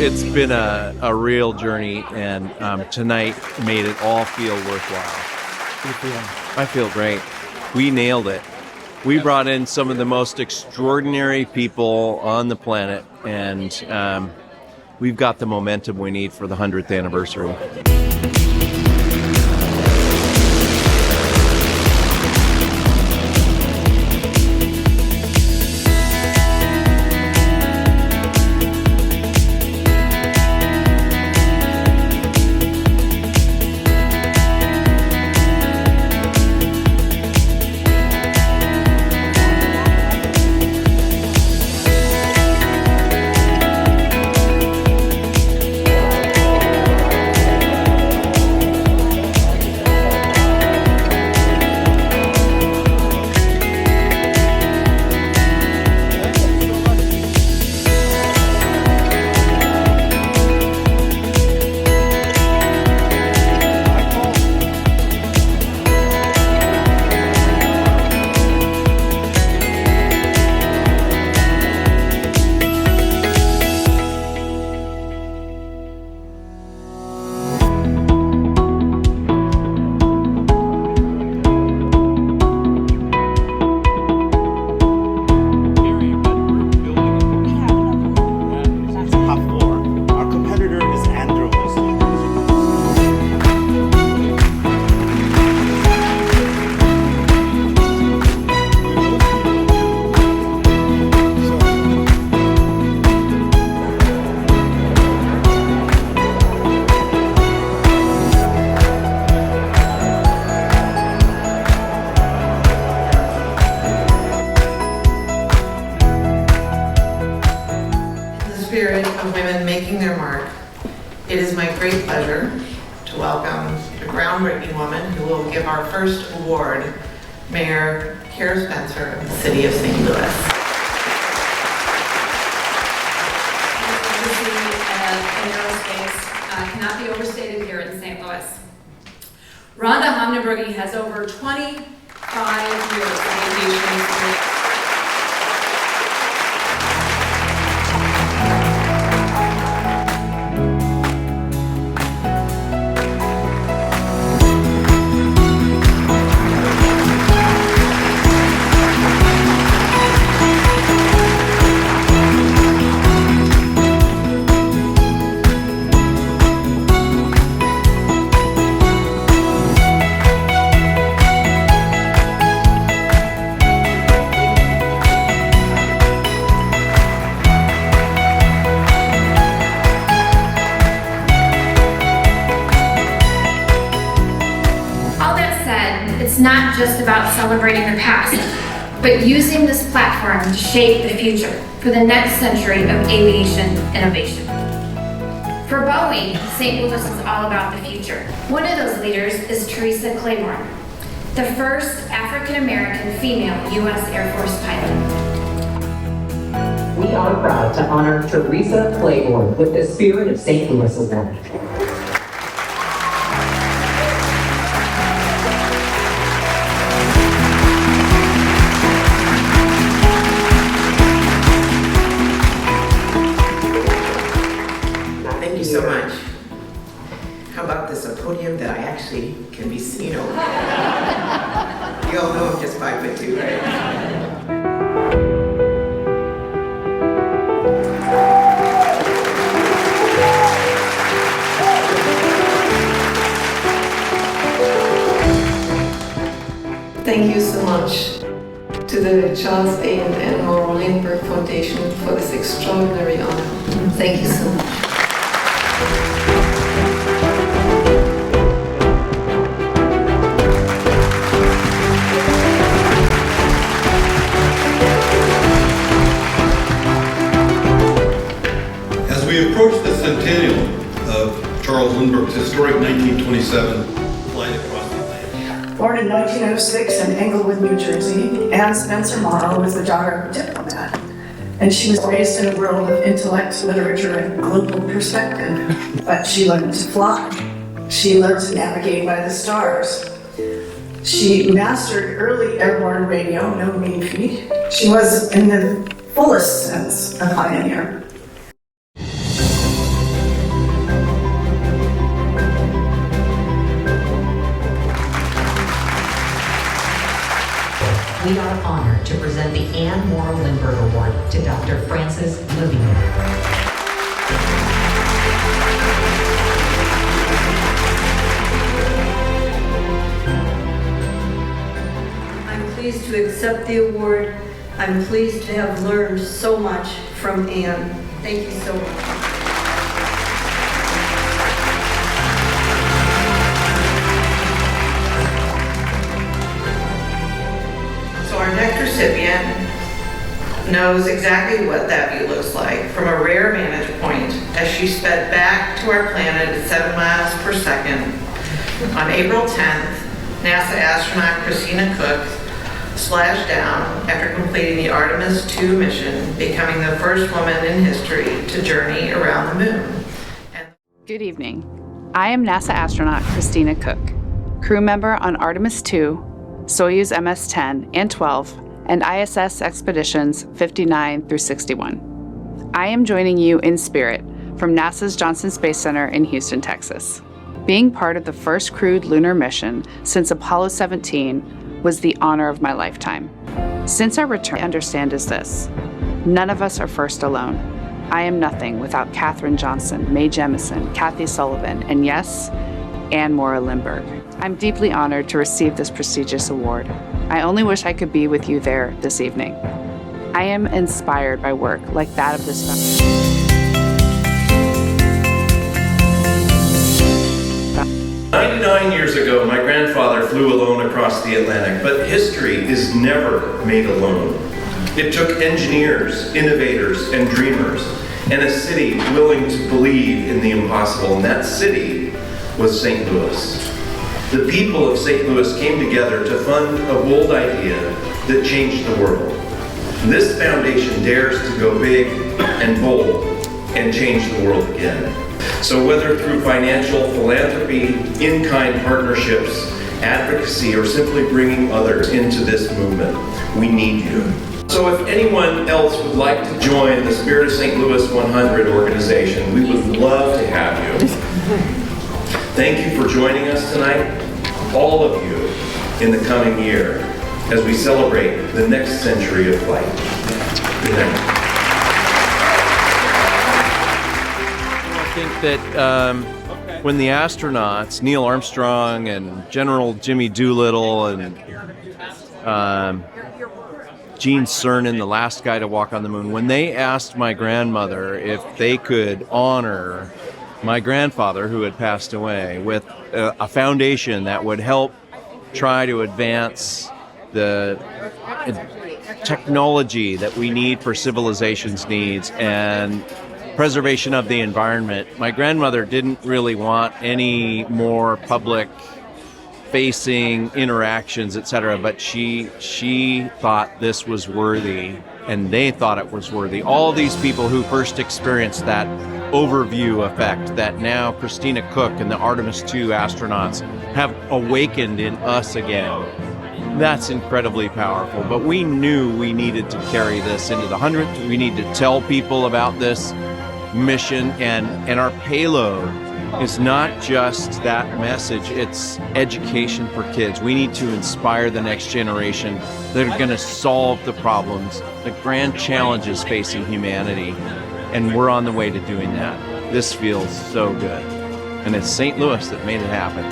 It's been a real journey, and tonight made it all feel worthwhile. How you feeling? I feel great. We nailed it. We brought in some of the most extraordinary people on the planet, and we've got the momentum we need for the 100th anniversary. Spirit of women making their mark, it is my great pleasure to welcome the groundbreaking woman who will give our first award, Mayor Kara Spencer of the City of St. Louis. In Aerospace cannot be overstated here in St. Louis. Rhonda Homnebergy has over 25 years of aviation experience. It's not just about celebrating the past, but using this platform to shape the future for the next century of aviation innovation. For Boeing, St. Louis is all about the future. One of those leaders is Teresa Claiborne, the first African-American female U.S. Air Force pilot. We are proud to honor Teresa Claiborne with the Spirit of St. Louis Award. Thank you so much. How about this, a podium that I actually can be seen over? You all know I'm just 5'2", right? Thank you so much to the Charles A. and Anne Morrow Lindbergh Foundation for this extraordinary honor. Thank you so much. As we approach the centennial of Charles Lindbergh's historic 1927 flight across the Atlantic. Born in 1906 in Englewood, New Jersey, Anne Spencer Morrow was the daughter of a diplomat, and she was raised in a world of intellect, literature, and global perspective. But she learned to fly. She learned to navigate by the stars. She mastered early airborne radio, no mean feat. She was, in the fullest sense, a pioneer. honor to present the Anne Morrow Lindbergh Award to Dr. Frances Levine. I'm pleased to accept the award. I'm pleased to have learned so much from Anne. Thank you so much. So our next recipient knows exactly what that view looks like from a rare vantage point as she sped back to our planet at 7 miles per second. On April 10th, NASA astronaut Christina Koch splashed down after completing the Artemis II mission, becoming the first woman in history to journey around the moon. Good evening. I am NASA astronaut Christina Koch, crew member on Artemis II, Soyuz MS-10 and 12, and ISS expeditions 59 through 61. I am joining you in spirit from NASA's Johnson Space Center in Houston, Texas. Being part of the first crewed lunar mission since Apollo 17 was the honor of my lifetime. Since our return, I understand is this: none of us are first alone. I am nothing without Katherine Johnson, Mae Jemison, Kathy Sullivan, and yes, Anne Morrow Lindbergh. I'm deeply honored to receive this prestigious award. I only wish I could be with you there this evening. I am inspired by work like that of this foundation. 99 years ago, my grandfather flew alone across the Atlantic, but history is never made alone. It took engineers, innovators, and dreamers, and a city willing to believe in the impossible, and that city was St. Louis. The people of St. Louis came together to fund a bold idea that changed the world. This foundation dares to go big and bold and change the world again. So whether through financial philanthropy, in-kind partnerships, advocacy, or simply bringing others into this movement, we need you. So if anyone else would like to join the Spirit of St. Louis 100 organization, we would love to have you. Thank you for joining us tonight, all of you, in the coming year, as we celebrate the next century of flight. Good night. I think that when the astronauts, Neil Armstrong and General Jimmy Doolittle and Gene Cernan, the last guy to walk on the moon, when they asked my grandmother if they could honor my grandfather, who had passed away, with a foundation that would help try to advance the technology that we need for civilization's needs and preservation of the environment, my grandmother didn't really want any more public-facing interactions, etc., but she thought this was worthy, and they thought it was worthy. All these people who first experienced that overview effect that now Christina Koch and the Artemis II astronauts have awakened in us again. That's incredibly powerful, but we knew we needed to carry this into the 100th. We need to tell people about this mission, and our payload is not just that message, it's education for kids. We need to inspire the next generation that are going to solve the problems, the grand challenges facing humanity, and we're on the way to doing that. This feels so good, and it's St. Louis that made it happen.